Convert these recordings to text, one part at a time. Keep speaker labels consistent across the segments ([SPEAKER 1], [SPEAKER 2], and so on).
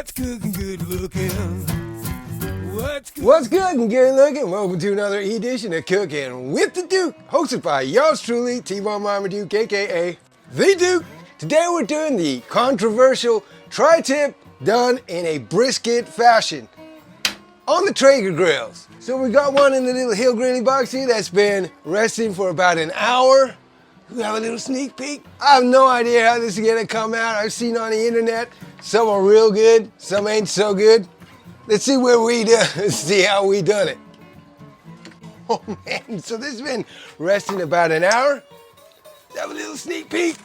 [SPEAKER 1] What's cooking good looking?
[SPEAKER 2] What's good and good looking? Welcome to another edition of Cooking with the Duke, hosted by yours truly, T-Bone Mama Duke, aka The Duke. Today we're doing the controversial tri-tip done in a brisket fashion on the Traeger grills. So we got one in the little Hill Grilly box here that's been resting for about an hour. We have a little sneak peek. I have no idea how this is gonna come out. I've seen on the internet, some are real good, some ain't so good. Let's see where we do, see how we done it. Oh man, so this has been resting about an hour. Let's have a little sneak peek.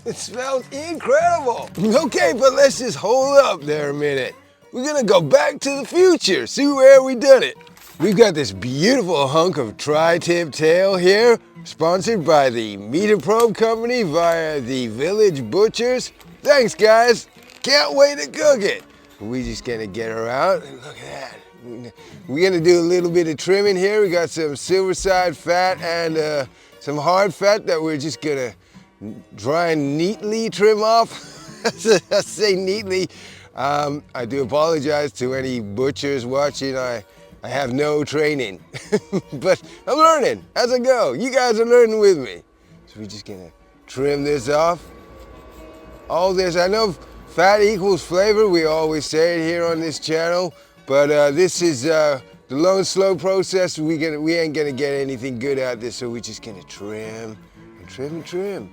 [SPEAKER 2] It smells incredible. Okay, but let's just hold up there a minute. We're gonna go back to the future, see where we done it. We've got this beautiful hunk of tri-tip tail here, sponsored by the Meter Probe Company via the Village Butchers. Thanks guys, can't wait to cook it. We just gonna get her out and look at that. We're gonna do a little bit of trimming here. We got some silver side fat and some hard fat that we're just gonna try and neatly trim off. I say neatly. I do apologize to any butchers watching. I have no training, but I'm learning as I go. You guys are learning with me. So we're just gonna trim this off. All this, I know fat equals flavor. We always say it here on this channel, but this is the low and slow process. We ain't gonna get anything good out of this, so we're just gonna trim and trim and trim.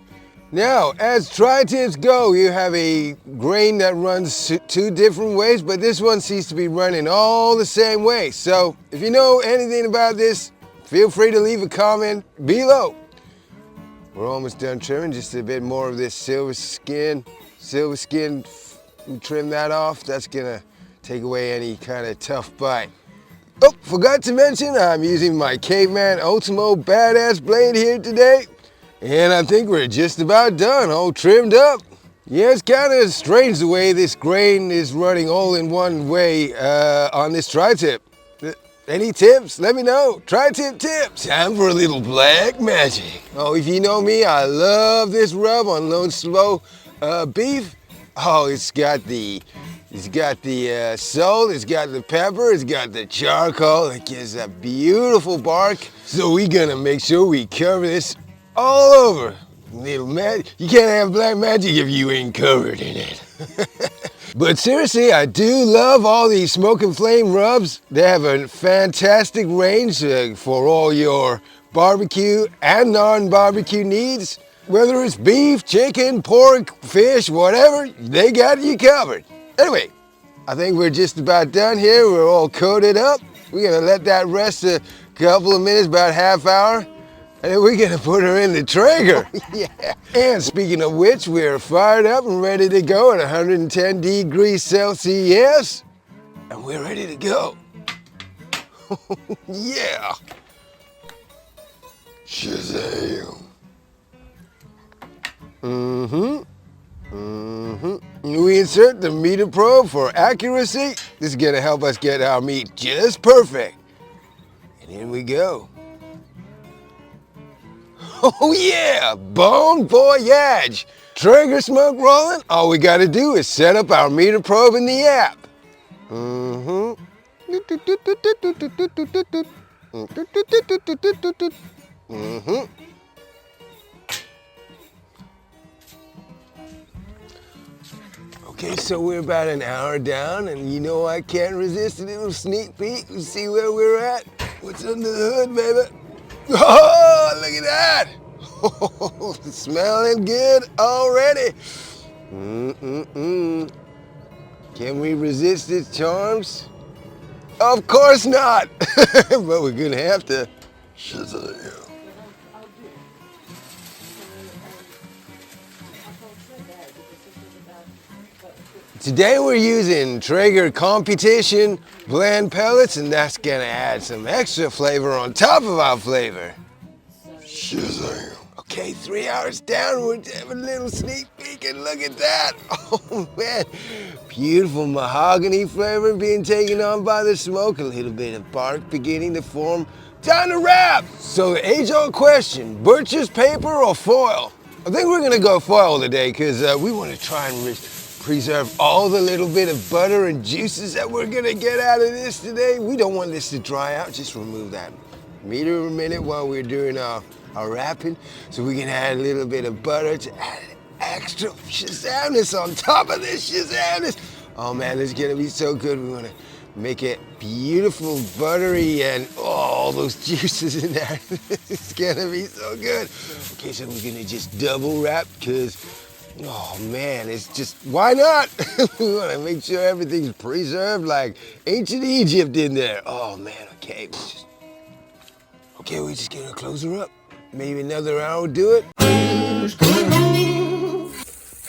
[SPEAKER 2] Now, as tri-tips go, you have a grain that runs two different ways, but this one seems to be running all the same way. So if you know anything about this, feel free to leave a comment below. We're almost done trimming, just a bit more of this silver skin. Trim that off. That's gonna take away any kind of tough bite. Oh, forgot to mention, I'm using my Caveman Ultimo Badass blade here today. And I think we're just about done, all trimmed up. Yeah, it's kind of strange the way this grain is running all in one way on this tri-tip. Any tips? Let me know. Tri-tip tips. Time for a little black magic. Oh, if you know me, I love this rub on low and slow beef. Oh, it's got the salt, it's got the pepper, it's got the charcoal. It gives a beautiful bark. So we're gonna make sure we cover this all over. Little magic. You can't have black magic if you ain't covered in it. But seriously, I do love all these smoke and flame rubs. They have a fantastic range for all your barbecue and non-barbecue needs. Whether it's beef, chicken, pork, fish, whatever, they got you covered. Anyway, I think we're just about done here. We're all coated up. We're gonna let that rest a couple of minutes, about half hour. And then we're gonna put her in the Traeger. Yeah. And speaking of which, we're fired up and ready to go at 110 degrees Celsius. And we're ready to go. Yeah. Shazam. We insert the meter probe for accuracy. This is gonna help us get our meat just perfect. And here we go. Oh yeah, bon voyage. Traeger smoke rolling, all we gotta do is set up our meter probe in the app. Okay, so we're about an hour down, and you know I can't resist a little sneak peek and see where we're at. What's under the hood, baby? Oh, look at that! Oh, smelling good already. Can we resist its charms? Of course not, but we're gonna have to. Shazam. Today we're using Traeger Competition blend pellets, and that's gonna add some extra flavor on top of our flavor. Shazam. Okay, 3 hours down, we're having a little sneak peek, and look at that. Oh man, beautiful mahogany flavor being taken on by the smoke, a little bit of bark beginning to form. Time to wrap. So the age-old question, butcher's paper or foil? I think we're gonna go foil today because we want to try and preserve all the little bit of butter and juices that we're gonna get out of this today. We don't want this to dry out. Just remove that meter a minute while we're doing our wrapping, so we can add a little bit of butter to add extra Shazamness on top of this Shazamness. Oh man, this is gonna be so good. We wanna make it beautiful, buttery, and all those juices in there. It's gonna be so good. Okay, so we're gonna just double wrap because, oh man, it's just, why not? We wanna make sure everything's preserved like ancient Egypt in there. Oh man, okay, we're just gonna close her up. Maybe another hour will do it.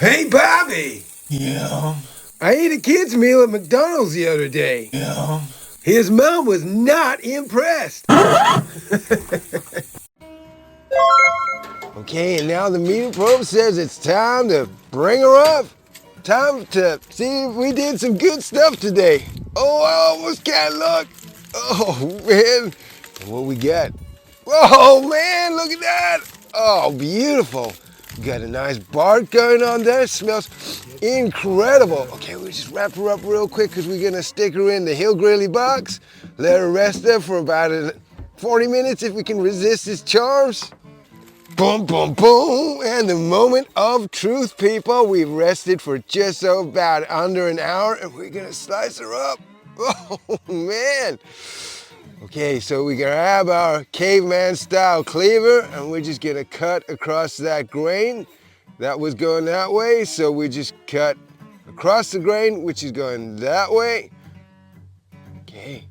[SPEAKER 2] Hey, Bobby!
[SPEAKER 1] Yeah.
[SPEAKER 2] I ate a kid's meal at McDonald's the other day.
[SPEAKER 1] Yeah.
[SPEAKER 2] His mom was not impressed. Okay, and now the meter probe says it's time to bring her up. Time to see if we did some good stuff today. Oh, I almost can't look. Oh, man. What we got? Oh, man, look at that. Oh, beautiful. We got a nice bark going on there. It smells incredible. Okay, we'll just wrap her up real quick because we're gonna stick her in the Hill Grilly box. Let her rest there for about 40 minutes if we can resist his charms. Boom, boom, boom. And the moment of truth, people. We've rested for just about under an hour and we're gonna slice her up. Oh, man. Okay, so we grab our caveman style cleaver and we're just gonna cut across that grain. That was going that way, so we just cut across the grain, which is going that way. Okay.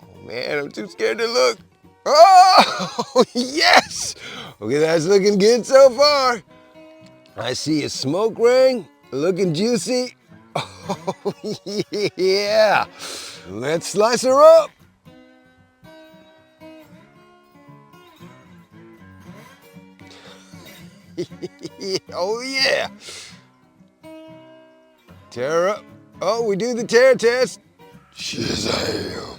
[SPEAKER 2] Oh man, I'm too scared to look. Oh, yes! Okay, that's looking good so far. I see a smoke ring, looking juicy. Oh, yeah. Let's slice her up. Oh yeah. Tear her up. Oh, we do the tear test. Shazam.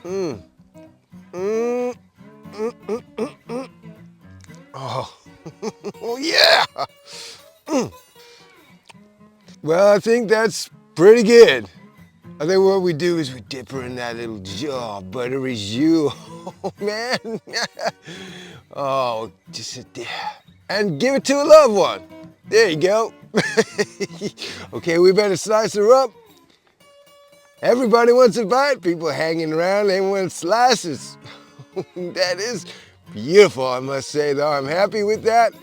[SPEAKER 2] Oh. Oh yeah. Well, I think that's pretty good. I think what we do is we dip her in that little buttery jus. Oh man. Oh, just sit there and give it to a loved one. There you go. Okay, we better slice her up. Everybody wants a bite. People hanging around, they want slices. That is beautiful, I must say, though. I'm happy with that.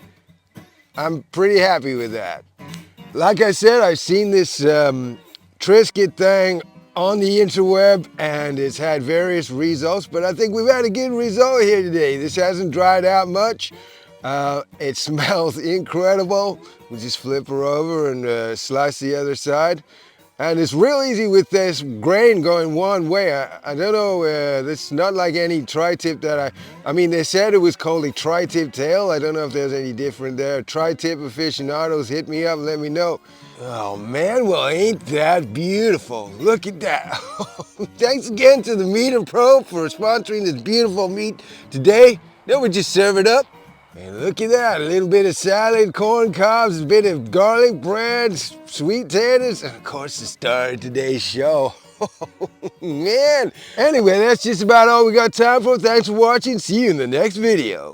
[SPEAKER 2] I'm pretty happy with that. Like I said, I've seen this Trisket thing on the interweb and it's had various results, but I think we've had a good result here today. This hasn't dried out much. It smells incredible. We just flip her over and slice the other side. And it's real easy with this grain going one way. I don't know, it's not like any tri-tip that I mean, they said it was called a tri-tip tail. I don't know if there's any different there. Tri-tip aficionados, hit me up, let me know. Oh man, well ain't that beautiful? Look at that. Thanks again to the Meat and Pro for sponsoring this beautiful meat today. Now we just serve it up. And look at that, a little bit of salad, corn cobs, a bit of garlic bread, sweet taters, and of course the star of today's show. Man. Anyway, that's just about all we got time for. Thanks for watching. See you in the next video.